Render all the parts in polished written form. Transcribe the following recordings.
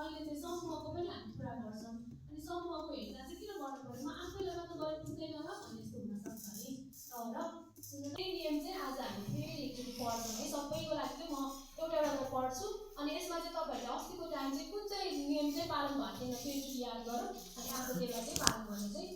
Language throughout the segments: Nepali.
अहिले चाहिँ समूहको पनि हामी कुरा गर्छौँ अनि समूहको हेरचाह चाहिँ किन गर्नु पर्यो म आफैले मात्र गरे पुग्दैन र भन्ने यस्तो हुनसक्छ नि तर त्यही नियम चाहिँ आज हामी फेरि एकचोटि पढ्छौँ है सबैको लागि चाहिँ म एउटा एउटा पढ्छु अनि यसमा चाहिँ तपाईँहरूले अस्तिको टाइम चाहिँ कुन चाहिँ नियम चाहिँ पालन भएको थिएन त्यो एकचोटि याद गरौँ अनि आज त्यसलाई चाहिँ पालन गर्नु चाहिँ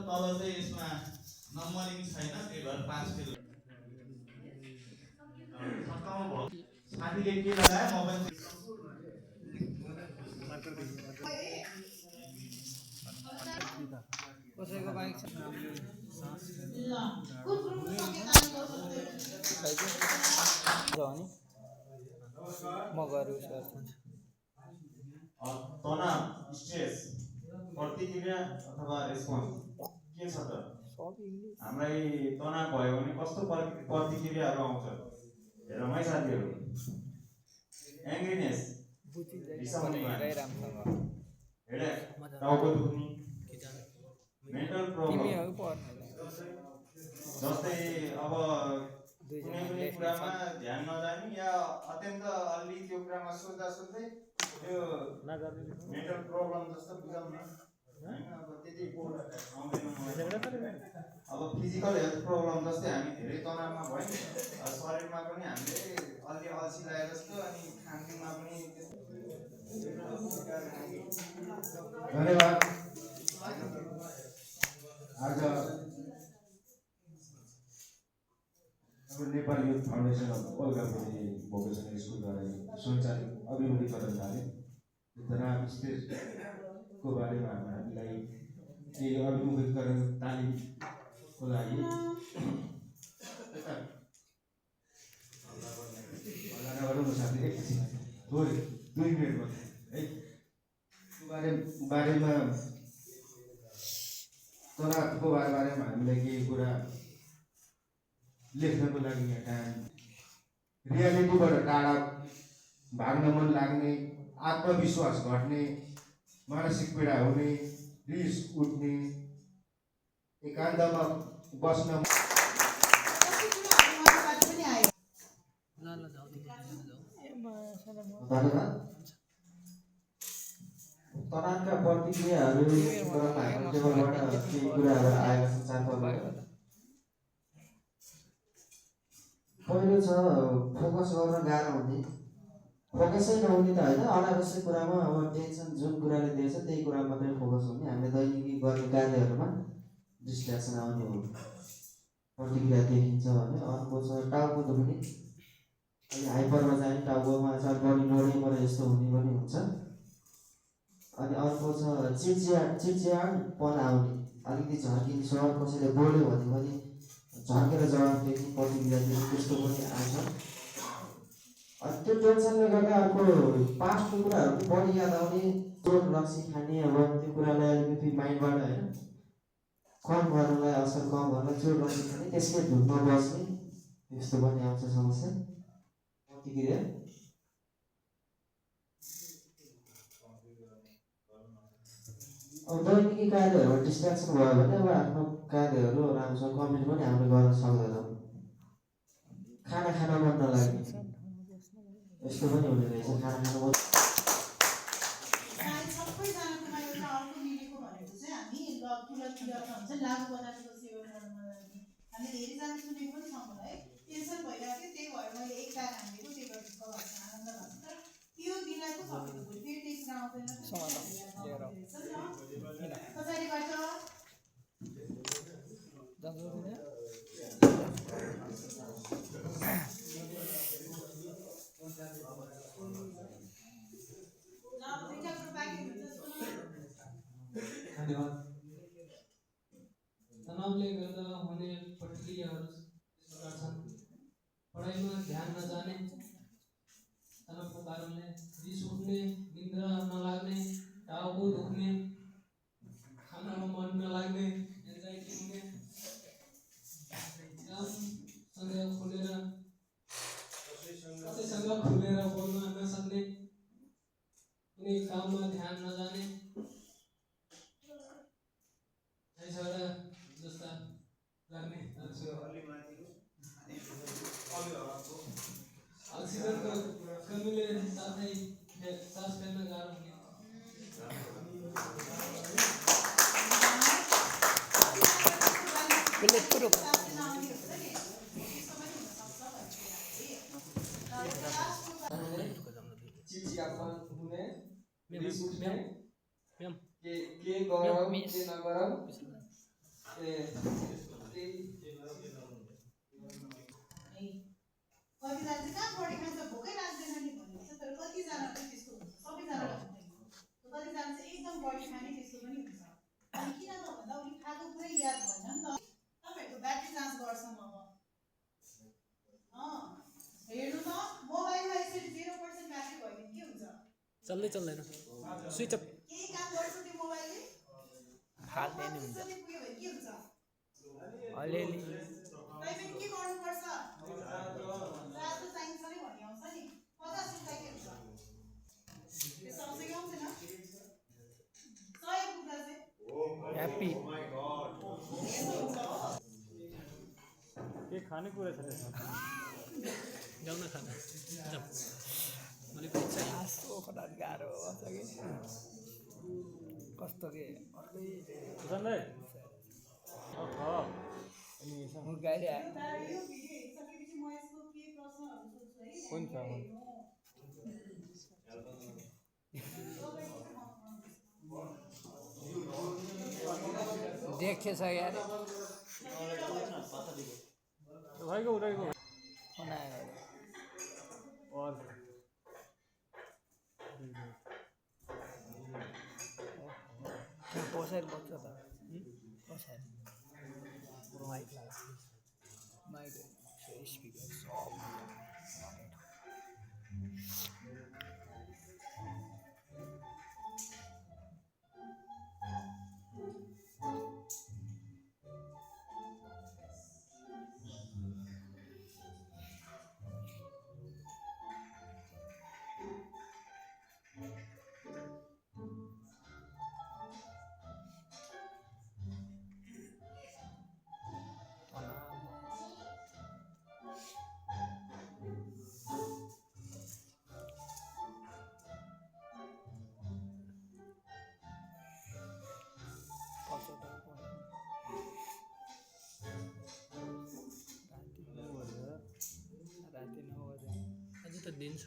तल चाहिँ यसमा नम्बरिङ छैन त्यही भएर पास फेल खत्तम भयो साथीले के लगायो म पनि कसैको बाइक छ ल कुन ग्रुपको नि म गरु गर्छु तनाव स्ट्रेस प्रतिक्रिया अथवा रेस्पोन्स के छ त हामीलाई तनाव भयो भने कस्तो प्रतिक्रियाहरू आउँछ हेरौँ है साथीहरू एङ्ग्रिनेस हेडेक टाउको दुख्ने मेन्टल प्रब्लम जस्तै अब कुनै पनि कुरामा ध्यान नजाने या अत्यन्त अलि त्यो कुरामा सोच्दा सोच्दै त्यो मेन्टल प्रब्लम जस्तो बुझाउन हैन अब त्यति आउँदैन अब फिजिकल हेल्थ प्रब्लम जस्तै हामी धेरै तनावमा भयौँ शरीरमा पनि हामीले अलि अल्छी लागे जस्तो अनि खानपिनमा पनि धन्यवाद। आज Nepal youth foundation of Olgapuri vocational स्कुलद्वारा स्वयंचालित अभिमुखीकरण थाले तनाव स्ट्रेसको बारेमा हामीलाई केही अभिमुखीकरण तालिमको लागि साथी एकछिन थोरै 2 मिनट मात्रै है बारेमा तनावको बारेमा हामीलाई केही कुरा लेख्नको लागि यहाँ टाइम रियालिटीबाट टाढा भाग्न मन लाग्ने आत्मविश्वास घट्ने मानसिक पीडा हुने रिस उठ्ने एकान्तमा बस्न तनावका प्रतिक्रियाहरू टेबलबाट केही कुराहरू आएका छन् साथीहरू पहिलो छ फोकस गर्न गाह्रो हुने फोकसै नहुने त होइन अनावश्यक कुरामा अब टेन्सन जुन कुराले दिएछ त्यही कुरा मात्रै फोकस हुने हामीले दैनिकी गर्ने कार्यहरूमा डिस्ट्र्याक्सन आउने हो प्रतिक्रिया देखिन्छ भने अर्को छ टाउको दुख्ने अनि हाइपरमा जाने टाउकोमा चाहिँ बडी लोडै परे जस्तो हुने पनि हुन्छ अनि अर्को छ चिडचिडापन आउने अलिकति झर्किने स्वभाव कसैले बोल्यो भने पनि झर्केर जवाफ दिने प्रतिक्रिया दिने त्यस्तो पनि आउँछ अनि त्यो टेन्सनले गर्दा अर्को पास्टको कुराहरू पनि बढी याद आउने चोट रक्सी खाने अब त्यो कुरालाई अलिकति माइन्डबाट होइन कम गर्नलाई असर कम गर्न चोट रक्सी खाने त्यसले धुनमा बस्ने त्यस्तो पनि आउँछ समस्या प्रतिक्रिया अब दैनिकी कार्यहरूमा डिस्ट्र्याक्सन भयो भने अब आफ्नो कार्यहरू राम्रोसँग कम्प्लिट पनि हामीले गर्न सक्दैनौँ खाना खान मन नलाग्ने यस्तो पनि हुने रहेछ खाना खान मन सबैजनाकोमा एउटा अर्को मिलेको भनेको चाहिँ हामी हुन्छ लागु पदार्थको सेवन गर्न मन लाग्ने हामीले धेरैजना सुनेको पनि छौँ होला है टेन्सन भइरहेको थियो त्यही भएर मैले एक टाइम हानेको त्यही गर्छु आनन्द लाग्छ तर त्यो दिनको सकेको भोलि फेरि टेस्ट आउँदैन पछाडिबाट धन्यवाद तनावले गर्दा हुने प्रतिक्रियाहरू प्रकार छन् पढाइमा ध्यान नजाने तनावको कारणले रिस उठ्ने निद्रा नलाग्ने टाउको दुख्ने खानामा मन नलाग्ने एन्जाइटी हुने कसैसँग खुलेर बोल्न नसक्ने कुनै काममा ध्यान नजाने झगडा जस्ता लाग्ने अक्सिजनको कमीले साथै सास फेर्न गाह्रो हुने चिडचिडापन हुने रिस उठ्ने के गरौँ के नगरौँ कतिजना चाहिँ कहाँ बढी खान्छ भोकै लाग्दैन नि भनिन्छ तर कतिजना चाहिँ त्यस्तो हुन्छ सबैजनालाई हुँदैन कतिजना चाहिँ एकदम बढी खाने त्यस्तो पनि हुन्छ अनि किन नभन्दा उसले खाएको पुरै याद भएन नि त तपाईँहरूको ब्याट्री जाँच गर्छौँ अब हेर्नु त मोबाइलमा यसरी 0% ब्याट्री भयो भने के हुन्छ चल्दैन स्विच अफ केही काम गर्छ त्यो मोबाइलले फाल्ने नि हुन्छ पुग्यो भने के हुन्छ अलिअलि तपाईँ पनि के गर्नुपर्छ चार्ज चाहिन्छ नै भन्ने आउँछ नि 50 रुपियाँ के हुन्छ त्यो सँगसँगै आउँदैन 100 पुग्दा चाहिँ ह्याप्पी के खानेकुरा छ त्यसमा जाउँ न खाना जाउँ मैले पनि चाहिँ आस्तो खटाट गाह्रो छ कि कस्तो के अर्कै सुशान्त दाइ गाडी आयो यो भिडियो हेरिसकेपछि म यसको के प्रश्नहरू सोध्छु है हुन्छ देखेछ यार भाइको उठाइको और पोसाइल बच्चा त पोसाइल माइक माइक स्पिकर सब अझै त दिन छ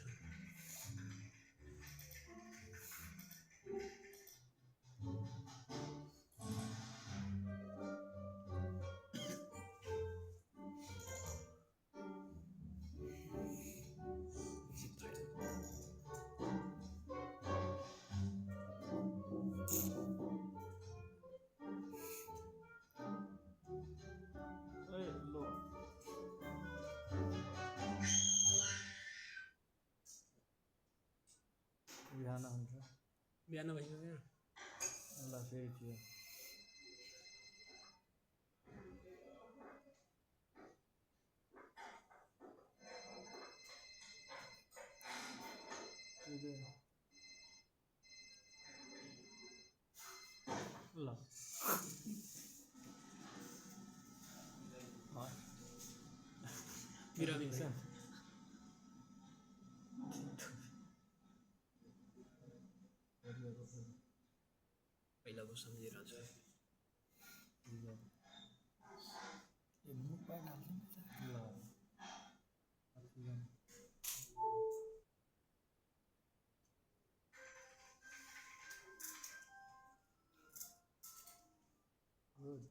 बिहान भइसक्यो क्या ल फेरि थियो ल बिरामी पहिलाको सम्झिरहेको छु गुड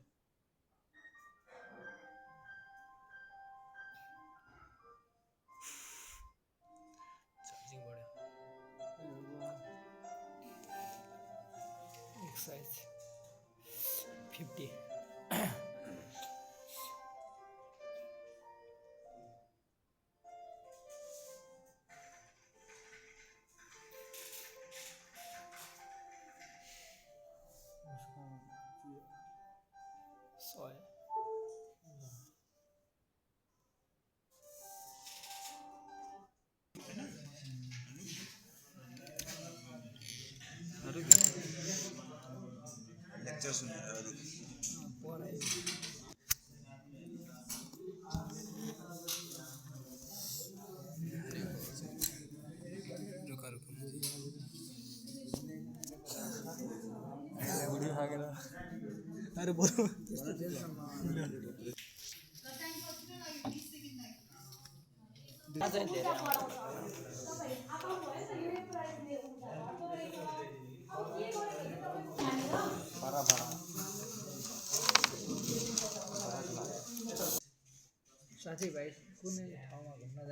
चार्जिङ बढ्यो एक्सर्साइज 50 100 अरू लेक्चर सुनेर अरू पढाइ अरे बोल्नु र टाइम कतिको लाग्यो 20 सेकेन्ड लाग्यो साथीभाइ कुनै ठाउँमा घुम्न जाने